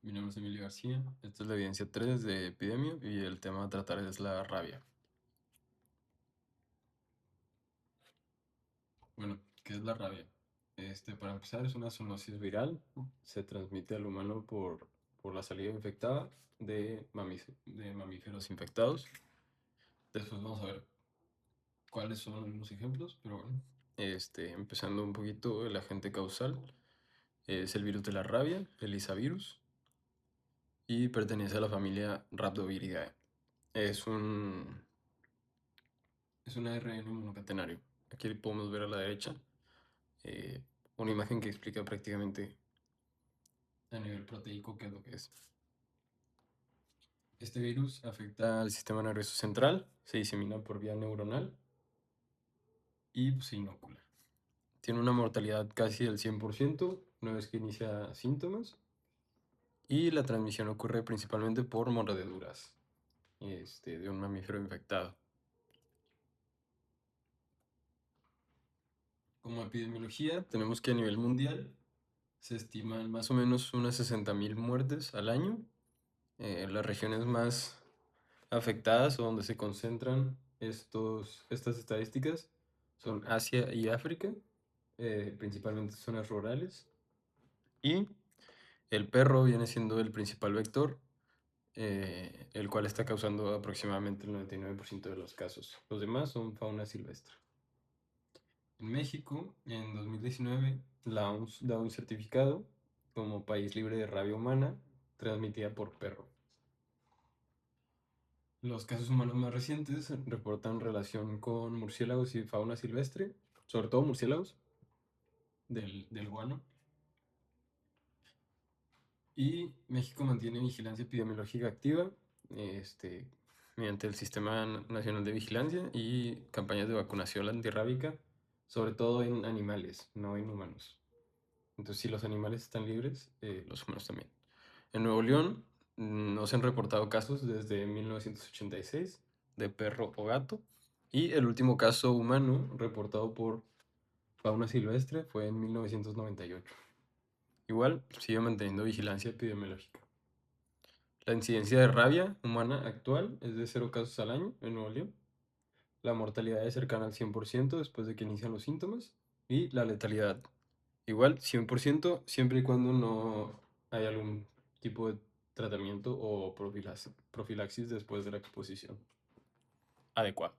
Mi nombre es Emilio García. Esta es la evidencia 3 de epidemia y el tema a tratar es la rabia. Bueno, ¿qué es la rabia? Para empezar, es una zoonosis viral. Se transmite al humano por la saliva infectada de mamíferos infectados. Después vamos a ver cuáles son los ejemplos, pero bueno. Empezando un poquito, el agente causal es el virus de la rabia, el Isavirus, y pertenece a la familia Rhabdoviridae. Es un Es un ARN monocatenario. Aquí podemos ver a la derecha eh, una imagen que explica prácticamente a nivel proteico qué es lo que es. Este virus afecta al sistema nervioso central, se disemina por vía neuronal y pues, se inocula. Tiene una mortalidad casi del 100% una vez que inicia síntomas, y la transmisión ocurre principalmente por mordeduras de un mamífero infectado. Como epidemiología, tenemos que a nivel mundial se estiman más o menos unas 60.000 muertes al año. Las regiones más afectadas o donde se concentran estas estadísticas son Asia y África, principalmente zonas rurales. Y el perro viene siendo el principal vector, el cual está causando aproximadamente el 99% de los casos. Los demás son fauna silvestre. En México, en 2019, la OMS da un certificado como país libre de rabia humana transmitida por perro. Los casos humanos más recientes reportan relación con murciélagos y fauna silvestre, sobre todo murciélagos del guano. Y México mantiene vigilancia epidemiológica activa este, mediante el Sistema Nacional de Vigilancia y campañas de vacunación antirrábica, sobre todo en animales, no en humanos. Entonces, si los animales están libres, los humanos también. En Nuevo León no se han reportado casos desde 1986 de perro o gato, y el último caso humano reportado por fauna silvestre fue en 1998. Igual sigue manteniendo vigilancia epidemiológica. La incidencia de rabia humana actual es de 0 casos al año en Nuevo León. La mortalidad es cercana al 100% después de que inician los síntomas. Y la letalidad, igual 100% siempre y cuando no haya algún tipo de tratamiento o profilaxis después de la exposición adecuada.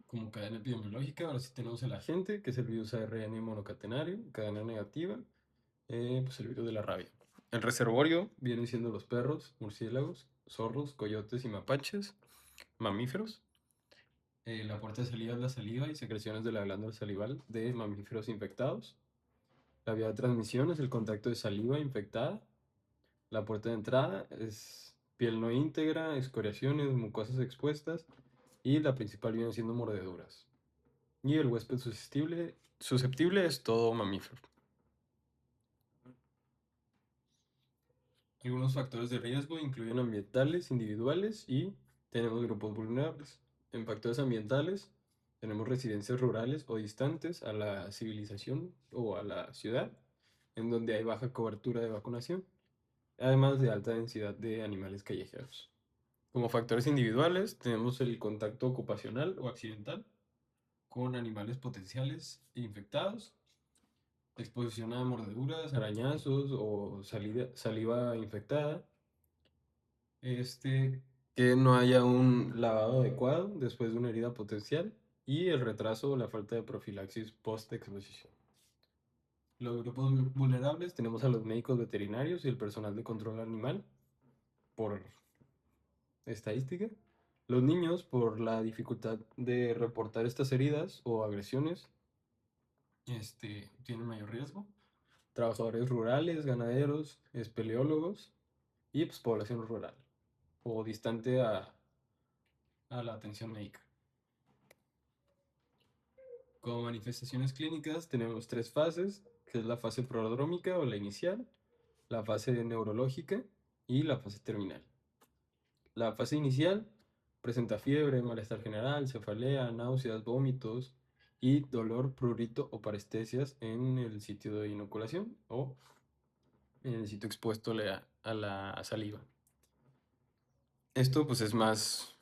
Como cadena epidemiológica, ahora sí tenemos el agente, que es el virus ARN monocatenario, cadena negativa, pues el virus de la rabia. El reservorio vienen siendo los perros, murciélagos, zorros, coyotes y mapaches, mamíferos. La puerta de salida es la saliva y secreciones de la glándula salival de mamíferos infectados. La vía de transmisión es el contacto de saliva infectada. La puerta de entrada es piel no íntegra, escoriaciones, mucosas expuestas, y la principal viene siendo mordeduras. Y el huésped susceptible es todo mamífero. Algunos factores de riesgo incluyen ambientales, individuales, y tenemos grupos vulnerables. En factores ambientales tenemos residencias rurales o distantes a la civilización o a la ciudad, en donde hay baja cobertura de vacunación, además de alta densidad de animales callejeros. Como factores individuales tenemos el contacto ocupacional o accidental con animales potenciales infectados, exposición a mordeduras, arañazos o saliva infectada, que no haya un lavado adecuado después de una herida potencial, y el retraso o la falta de profilaxis post-exposición. Los grupos vulnerables tenemos a los médicos veterinarios y el personal de control animal, por estadística. Los niños, por la dificultad de reportar estas heridas o agresiones, tienen mayor riesgo. Trabajadores rurales, ganaderos, espeleólogos y pues, población rural o distante a la atención médica. Como manifestaciones clínicas tenemos 3 fases, que es la fase prodrómica o la inicial, la fase neurológica y la fase terminal. La fase inicial presenta fiebre, malestar general, cefalea, náuseas, vómitos y dolor, prurito o parestesias en el sitio de inoculación o en el sitio expuesto a la saliva. Esto pues es más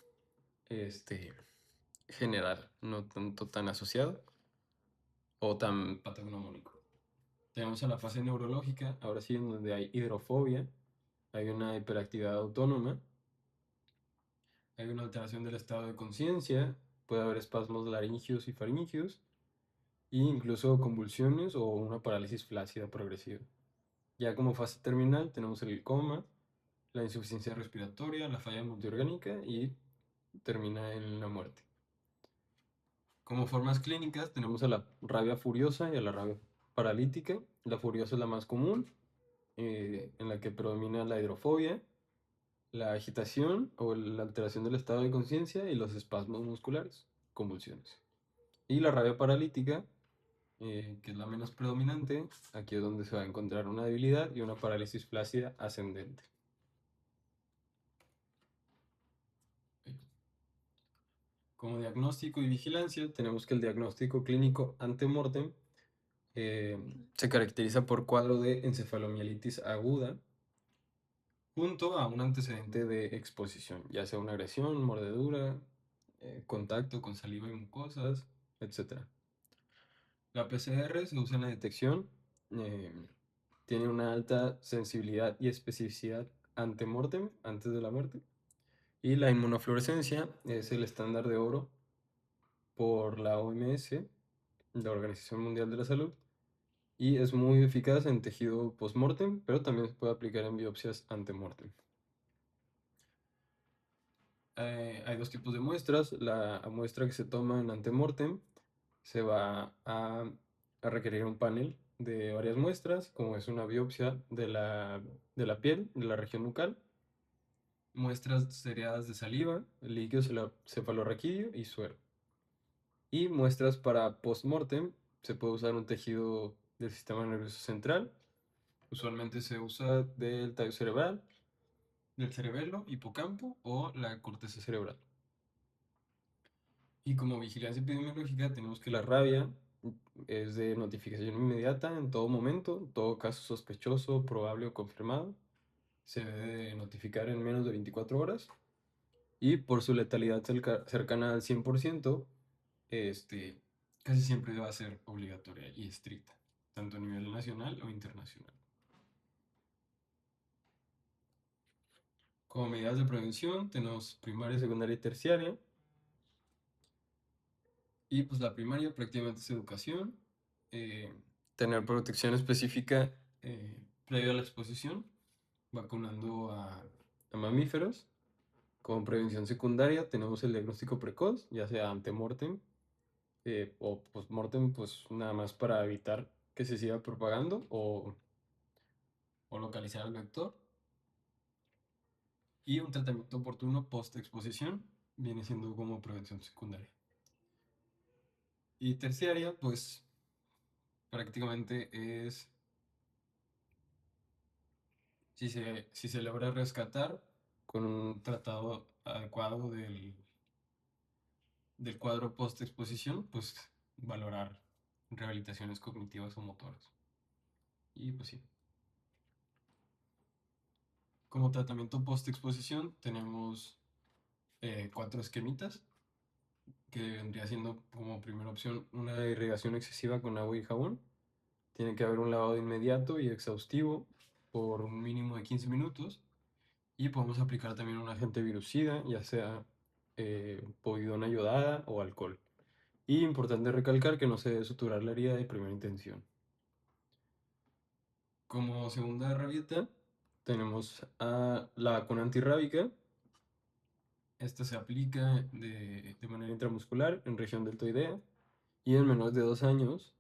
general, no tanto tan asociado o tan patognomónico. Tenemos a la fase neurológica, ahora sí, en donde hay hidrofobia, hay una hiperactividad autónoma, hay una alteración del estado de conciencia, puede haber espasmos laringios y faringios, e incluso convulsiones o una parálisis flácida progresiva. Ya como fase terminal tenemos el coma, la insuficiencia respiratoria, la falla multiorgánica y termina en la muerte. Como formas clínicas tenemos a la rabia furiosa y a la rabia paralítica. La furiosa es la más común, en la que predomina la hidrofobia, la agitación o la alteración del estado de conciencia y los espasmos musculares, convulsiones. Y la rabia paralítica, que es la menos predominante, aquí es donde se va a encontrar una debilidad y una parálisis flácida ascendente. Como diagnóstico y vigilancia, tenemos que el diagnóstico clínico ante-mortem se caracteriza por cuadro de encefalomielitis aguda junto a un antecedente de exposición, ya sea una agresión, mordedura, contacto con saliva y mucosas, etc. La PCR se usa en la detección, eh, tiene una alta sensibilidad y especificidad ante-mortem, antes de la muerte, y la inmunofluorescencia es el estándar de oro por la OMS, la Organización Mundial de la Salud, y es muy eficaz en tejido post-mortem, pero también se puede aplicar en biopsias ante-mortem. Hay dos tipos de muestras. La muestra que se toma en ante-mortem se va a requerir un panel de varias muestras, como es una biopsia de la piel, de la región nucal, muestras seriadas de saliva, líquido cefalorraquídeo y suero. Y muestras para post-mortem, se puede usar un tejido del sistema nervioso central. Usualmente se usa del tallo cerebral, del cerebelo, hipocampo o la corteza cerebral. Y como vigilancia epidemiológica tenemos que la rabia es de notificación inmediata en todo momento, todo caso sospechoso, probable o confirmado. Se debe notificar en menos de 24 horas. Y por su letalidad cercana al 100%, casi siempre va a ser obligatoria y estricta, tanto a nivel nacional o internacional. Como medidas de prevención tenemos primaria, secundaria y terciaria. Y pues la primaria prácticamente es educación, eh, tener protección específica previo a la exposición, vacunando a mamíferos. Como prevención secundaria tenemos el diagnóstico precoz, ya sea ante-mortem o post-mortem, pues nada más para evitar que se siga propagando o localizar al vector. Y un tratamiento oportuno post-exposición viene siendo como prevención secundaria. Y terciaria, pues prácticamente es si se logra rescatar con un tratado adecuado del cuadro post-exposición, pues valorar rehabilitaciones cognitivas o motoras. Y pues sí. Como tratamiento post-exposición tenemos 4 esquemitas, que vendría siendo como primera opción una irrigación excesiva con agua y jabón. Tiene que haber un lavado inmediato y exhaustivo por un mínimo de 15 minutos. Y podemos aplicar también un agente virucida, ya sea povidona iodada o alcohol. Y importante recalcar que no se debe suturar la herida de primera intención. Como segunda herramienta tenemos a la vacuna antirrábica. Esta se aplica de manera intramuscular en región deltoidea y en menores de 2 años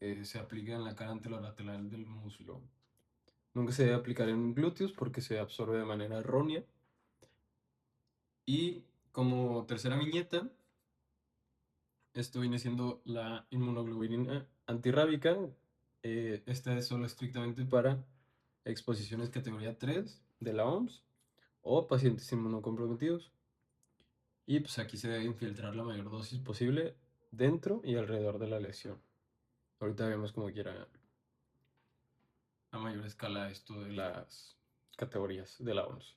se aplica en la cara anterolateral del muslo. Nunca se debe aplicar en glúteos porque se absorbe de manera errónea. Y como tercera viñeta, esto viene siendo la inmunoglobulina antirrábica. Esta es solo estrictamente para exposiciones categoría 3 de la OMS o pacientes inmunocomprometidos. Y pues aquí se debe infiltrar la mayor dosis posible dentro y alrededor de la lesión. Ahorita vemos como quiera. a mayor escala esto de las categorías de la OMS.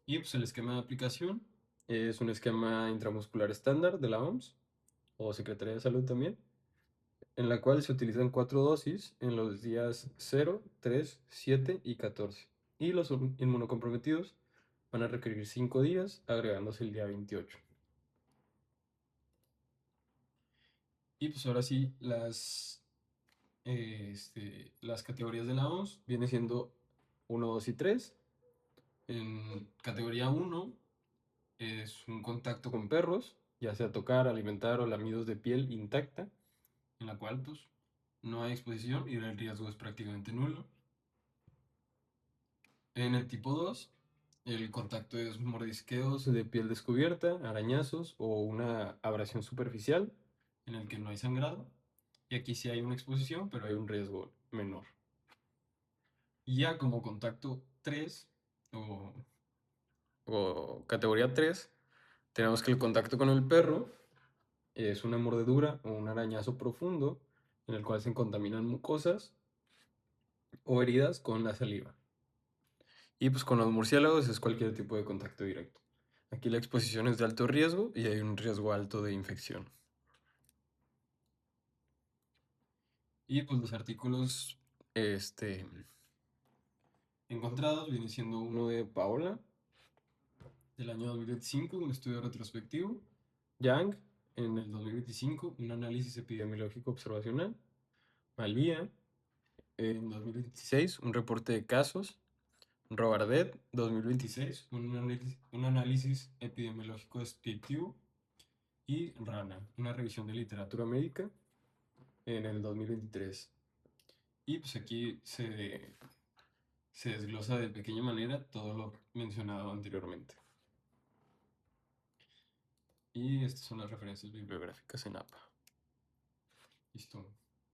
Y pues el esquema de aplicación es un esquema intramuscular estándar de la OMS o Secretaría de Salud también, en la cual se utilizan 4 dosis en los días 0, 3, 7 y 14. Y los inmunocomprometidos van a requerir 5 días, agregándose el día 28. Y pues ahora sí, las categorías de la OMS vienen siendo 1, 2 y 3. En categoría 1 es un contacto con perros, ya sea tocar, alimentar o lamidos de piel intacta, en la cual pues no hay exposición y el riesgo es prácticamente nulo. En el tipo 2, el contacto es mordisqueos de piel descubierta, arañazos o una abrasión superficial en el que no hay sangrado. Y aquí sí hay una exposición, pero hay un riesgo menor. Y ya como contacto 3 o categoría 3, tenemos que el contacto con el perro es una mordedura o un arañazo profundo en el cual se contaminan mucosas o heridas con la saliva. Y pues con los murciélagos es cualquier tipo de contacto directo. Aquí la exposición es de alto riesgo y hay un riesgo alto de infección. Y pues los artículos encontrados viene siendo uno de Paola del año 2025, un estudio retrospectivo. Yang en el 2025, un análisis epidemiológico observacional. Malvía en 2026, un reporte de casos. Robardet, 2026, un análisis epidemiológico descriptivo. Y Rana, una revisión de literatura médica en el 2023. Y pues aquí se desglosa de pequeña manera todo lo mencionado anteriormente. Y estas son las referencias bibliográficas en APA. Listo.